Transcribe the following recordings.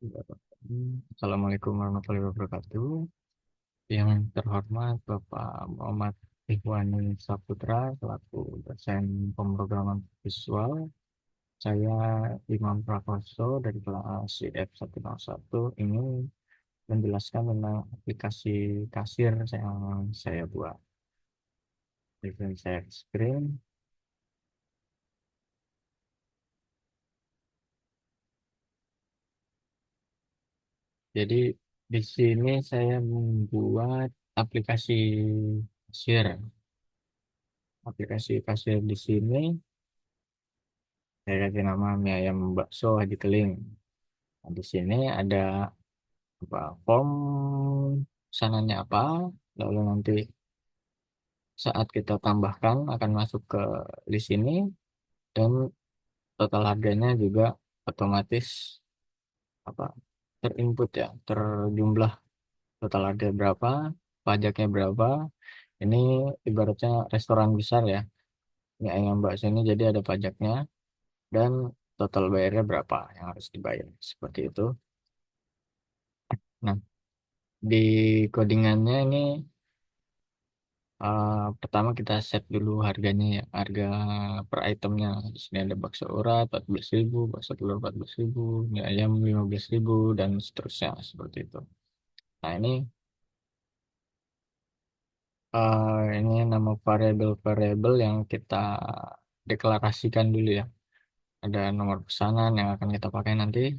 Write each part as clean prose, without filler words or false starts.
Assalamualaikum warahmatullahi wabarakatuh. Yang terhormat Bapak Muhammad Ikhwani Saputra selaku dosen pemrograman visual. Saya Imam Prakoso dari kelas CF101 ini menjelaskan tentang aplikasi kasir yang saya buat. Event saya screen. Jadi di sini saya membuat aplikasi kasir. Aplikasi kasir di sini saya kasih nama mie ayam bakso Haji Keling. Nah, di sini ada apa form pesanannya apa, lalu nanti saat kita tambahkan akan masuk ke list ini dan total harganya juga otomatis apa terinput ya, terjumlah total harga berapa, pajaknya berapa. Ini ibaratnya restoran besar ya, mie ayam bakso ini jadi ada pajaknya dan total bayarnya berapa yang harus dibayar seperti itu. Nah, di codingannya ini pertama kita set dulu harganya ya, harga per itemnya. Di sini ada bakso urat 14.000, bakso telur 14.000, mie ayam 15.000 dan seterusnya seperti itu. Nah, ini nama variabel-variabel yang kita deklarasikan dulu ya. Ada nomor pesanan yang akan kita pakai nanti,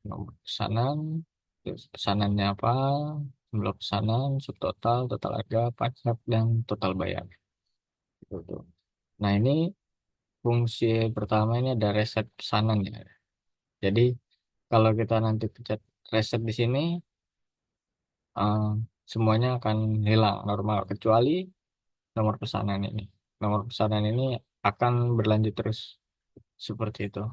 nomor pesanan, terus pesanannya apa, jumlah pesanan, subtotal, total harga, pajak, dan total bayar. Gitu. Nah, ini fungsi pertama ini ada reset pesanan ya. Jadi kalau kita nanti pencet reset di sini, eh, semuanya akan hilang normal kecuali nomor pesanan ini. Nomor pesanan ini akan berlanjut terus seperti itu.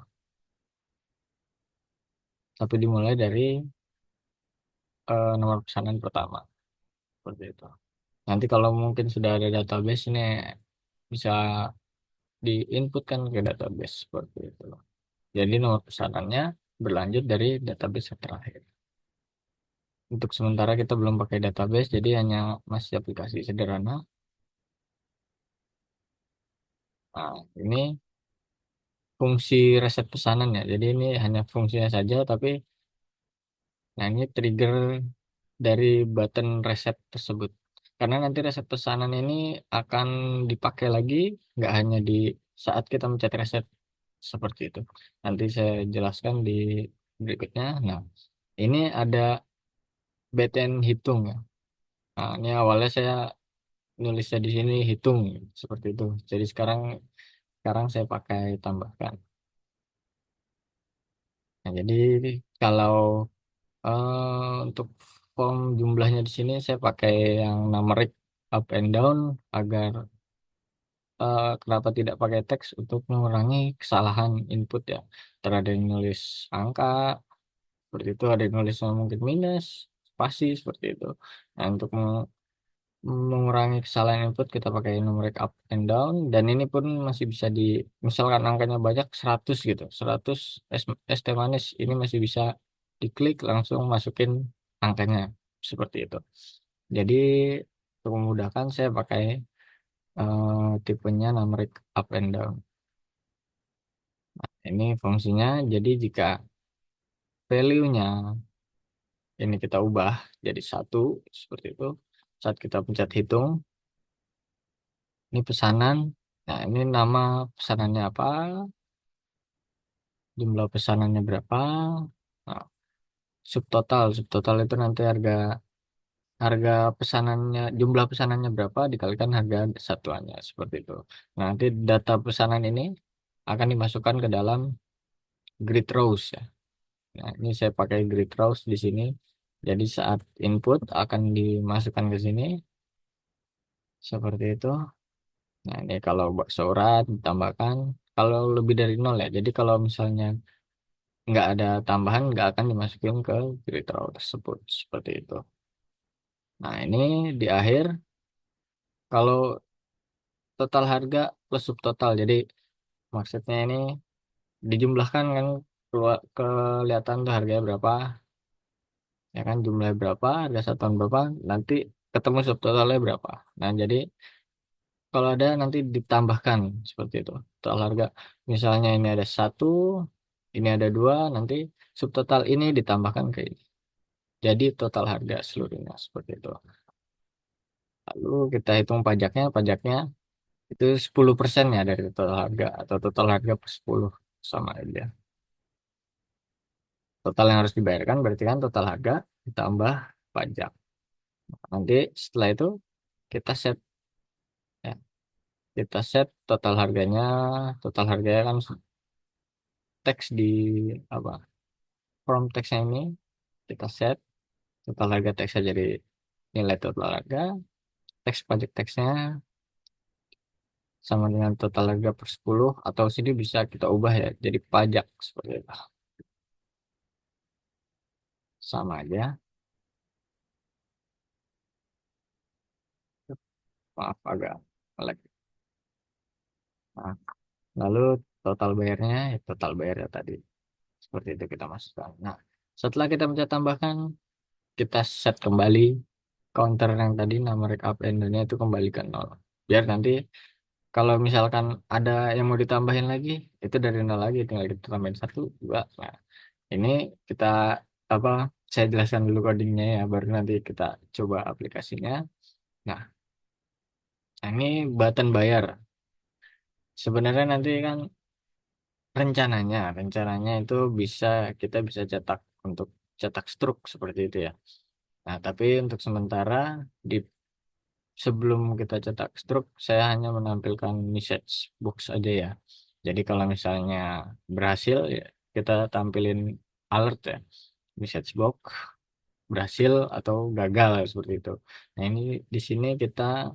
Tapi dimulai dari nomor pesanan pertama seperti itu. Nanti kalau mungkin sudah ada database ini bisa diinputkan ke database seperti itu. Jadi nomor pesanannya berlanjut dari database yang terakhir. Untuk sementara kita belum pakai database, jadi hanya masih aplikasi sederhana. Nah, ini fungsi reset pesanan ya. Jadi ini hanya fungsinya saja, tapi nah ini trigger dari button reset tersebut. Karena nanti reset pesanan ini akan dipakai lagi, nggak hanya di saat kita mencet reset seperti itu. Nanti saya jelaskan di berikutnya. Nah, ini ada btn hitung ya. Nah, ini awalnya saya nulisnya di sini hitung seperti itu. Jadi sekarang saya pakai tambahkan. Nah, jadi kalau untuk form jumlahnya di sini saya pakai yang numeric up and down agar kenapa tidak pakai teks untuk mengurangi kesalahan input ya. Ntar ada yang nulis angka seperti itu, ada yang nulisnya mungkin minus, spasi seperti itu. Nah, untuk mengurangi kesalahan input kita pakai numeric up and down dan ini pun masih bisa di misalkan angkanya banyak 100 gitu 100 ST manis ini masih bisa diklik langsung masukin angkanya seperti itu. Jadi untuk memudahkan saya pakai tipenya numeric up and down. Ini fungsinya jadi jika value-nya ini kita ubah jadi satu seperti itu saat kita pencet hitung ini pesanan. Nah, ini nama pesanannya apa, jumlah pesanannya berapa. Nah, subtotal itu nanti harga harga pesanannya, jumlah pesanannya berapa dikalikan harga satuannya seperti itu. Nah, nanti data pesanan ini akan dimasukkan ke dalam grid rows ya. Nah, ini saya pakai grid rows di sini. Jadi saat input akan dimasukkan ke sini seperti itu. Nah, ini kalau bakso urat ditambahkan kalau lebih dari nol ya. Jadi kalau misalnya nggak ada tambahan nggak akan dimasukin ke grid row tersebut seperti itu. Nah, ini di akhir kalau total harga plus subtotal, jadi maksudnya ini dijumlahkan kan keluar kelihatan tuh harganya berapa. ya kan jumlahnya berapa, harga satuan berapa, nanti ketemu subtotalnya berapa. Nah, jadi kalau ada nanti ditambahkan seperti itu. Total harga, misalnya ini ada satu, ini ada dua, nanti subtotal ini ditambahkan ke ini. Jadi total harga seluruhnya seperti itu. Lalu kita hitung pajaknya, pajaknya itu 10% ya dari total harga atau total harga per 10 sama aja. Total yang harus dibayarkan berarti kan total harga ditambah pajak. Nanti setelah itu kita set ya, kita set total harganya kan teks di apa? From teksnya ini kita set total harga teksnya jadi nilai total harga, teks pajak teksnya sama dengan total harga per 10 atau sini bisa kita ubah ya jadi pajak seperti itu. Sama aja. Maaf agak lag. Nah, lalu total bayarnya ya total bayarnya tadi seperti itu kita masukkan. Nah, setelah kita mencet tambahkan, kita set kembali counter yang tadi nama rekap endernya itu kembali ke nol. Biar nanti kalau misalkan ada yang mau ditambahin lagi, itu dari nol lagi, tinggal kita tambahin satu, dua. Nah, ini kita apa? Saya jelaskan dulu codingnya ya, baru nanti kita coba aplikasinya. Nah, ini button bayar. Sebenarnya nanti kan rencananya itu kita bisa cetak untuk cetak struk seperti itu ya. Nah, tapi untuk sementara di sebelum kita cetak struk, saya hanya menampilkan message box aja ya. Jadi kalau misalnya berhasil ya kita tampilin alert ya, message box berhasil atau gagal seperti itu. Nah, ini di sini kita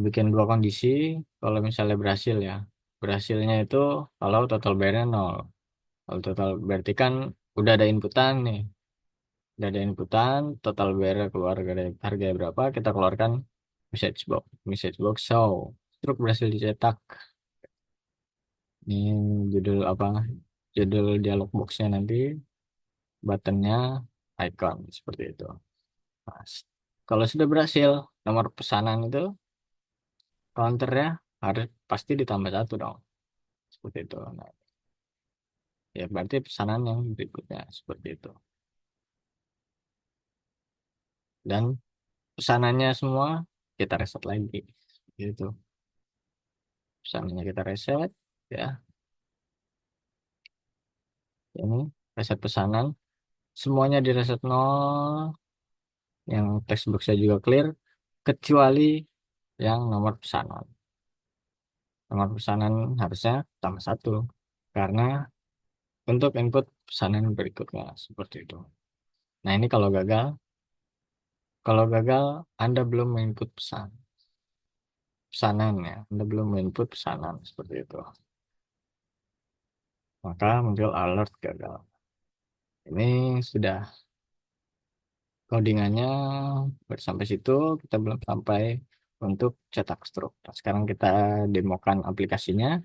bikin dua kondisi. Kalau misalnya berhasil ya, berhasilnya itu kalau total bayarnya nol. Kalau total berarti kan udah ada inputan nih, udah ada inputan, total bayar keluar dari harga berapa, kita keluarkan message box show. Truk berhasil dicetak. Ini judul apa? Judul dialog boxnya nanti, buttonnya icon seperti itu. Nah, kalau sudah berhasil, nomor pesanan itu counternya harus pasti ditambah satu dong, seperti itu. Nah, ya berarti pesanan yang berikutnya seperti itu. Dan pesanannya semua kita reset lagi gitu. Pesanannya kita reset ya, ini reset pesanan semuanya di reset nol, yang textboxnya juga clear kecuali yang nomor pesanan harusnya tambah satu karena untuk input pesanan berikutnya seperti itu. Nah, ini kalau gagal Anda belum input pesanan ya, Anda belum input pesanan seperti itu, maka muncul alert gagal. Ini sudah codingannya baru sampai situ, kita belum sampai untuk cetak stroke. Nah, sekarang kita demokan aplikasinya.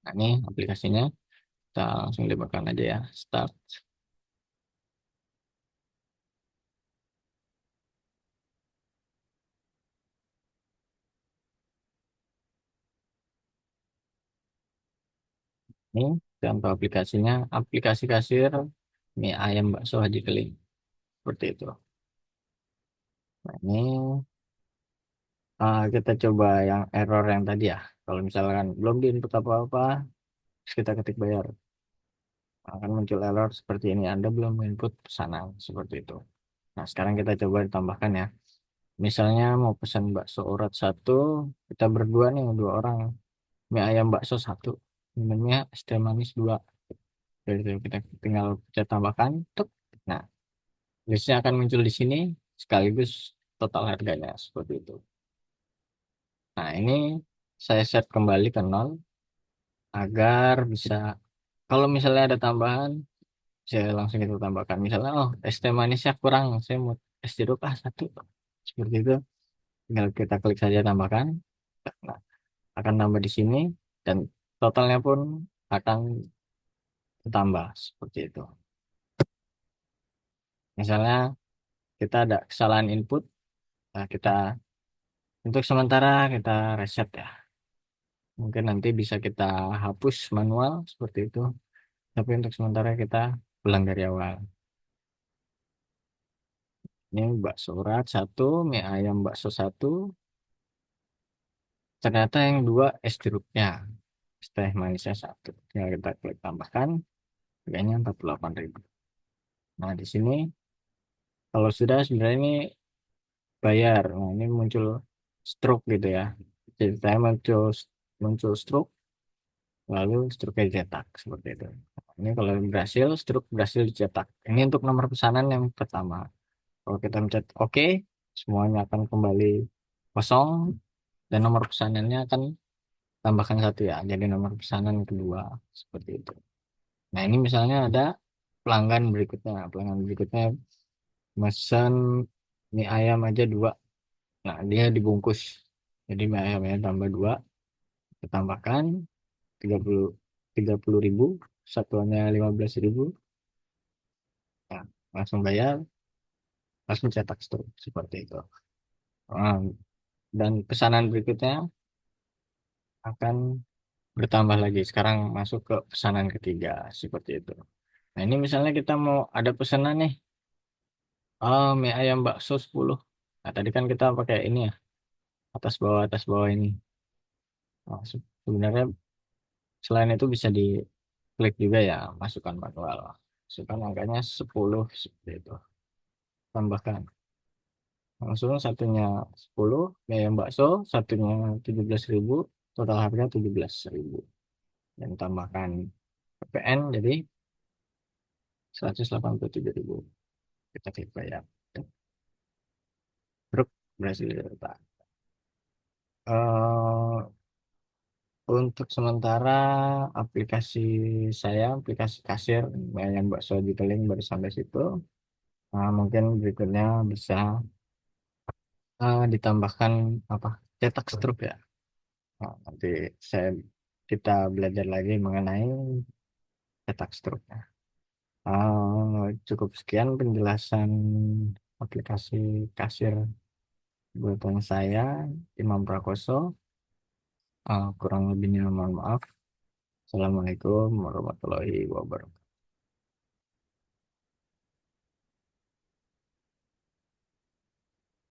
Nah, ini aplikasinya kita langsung demokan aja ya. Start. Ini contoh aplikasinya, aplikasi kasir mie ayam bakso Haji Keling seperti itu. Nah, ini kita coba yang error yang tadi ya. Kalau misalkan belum diinput apa-apa, terus kita ketik bayar, akan muncul error seperti ini. Anda belum input pesanan seperti itu. Nah, sekarang kita coba ditambahkan ya. Misalnya mau pesan bakso urat satu, kita berdua nih, dua orang. Mie ayam bakso satu, minumnya es teh manis dua. Jadi itu kita tinggal kita tambahkan. Tuk. Nah, listnya akan muncul di sini sekaligus total harganya seperti itu. Nah, ini saya set kembali ke nol agar bisa, kalau misalnya ada tambahan, saya langsung kita tambahkan. Misalnya, oh es teh manisnya kurang, saya mau es jeruk satu. Seperti itu. Tinggal kita klik saja tambahkan. Nah, akan nambah di sini dan totalnya pun akan ditambah seperti itu. Misalnya kita ada kesalahan input, nah kita untuk sementara kita reset ya. Mungkin nanti bisa kita hapus manual seperti itu. Tapi untuk sementara kita ulang dari awal. Ini bakso urat satu, mie ayam bakso satu. Ternyata yang dua es jeruknya, es teh manisnya satu. Tinggal kita klik tambahkan, harganya 48.000. Nah di sini kalau sudah sebenarnya ini bayar. Nah ini muncul stroke gitu ya. Jadi saya muncul stroke, lalu stroke cetak seperti itu. Ini kalau berhasil, stroke berhasil dicetak. Ini untuk nomor pesanan yang pertama. Kalau kita mencet OK, semuanya akan kembali kosong dan nomor pesanannya akan tambahkan satu ya. Jadi nomor pesanan kedua seperti itu. Nah ini misalnya ada pelanggan berikutnya. Pelanggan berikutnya pesan mie ayam aja dua. Nah dia dibungkus. Jadi mie ayamnya tambah dua, ditambahkan 30 30.000, satuannya 15.000. Nah, langsung bayar, langsung cetak stok seperti itu. Nah, dan pesanan berikutnya akan bertambah lagi. Sekarang masuk ke pesanan ketiga seperti itu. Nah, ini misalnya kita mau ada pesanan nih, mie ayam bakso 10. Nah, tadi kan kita pakai ini ya, atas bawah ini. Nah, sebenarnya selain itu bisa diklik juga ya, masukkan manual. Masukkan angkanya 10 seperti itu. Tambahkan. Langsung satunya 10, mie ayam bakso, satunya 17.000, total harga 17.000. Dan tambahkan PPN jadi 187.000. Kita klik bayar. Truk berhasil diletak. Untuk sementara aplikasi saya, aplikasi kasir yang bakso Link baru sampai situ. Mungkin berikutnya bisa ditambahkan apa cetak struk ya. Nanti saya kita belajar lagi mengenai cetak struk. Cukup sekian penjelasan aplikasi kasir buatan saya, Imam Prakoso. Kurang lebihnya mohon maaf. Assalamualaikum warahmatullahi wabarakatuh.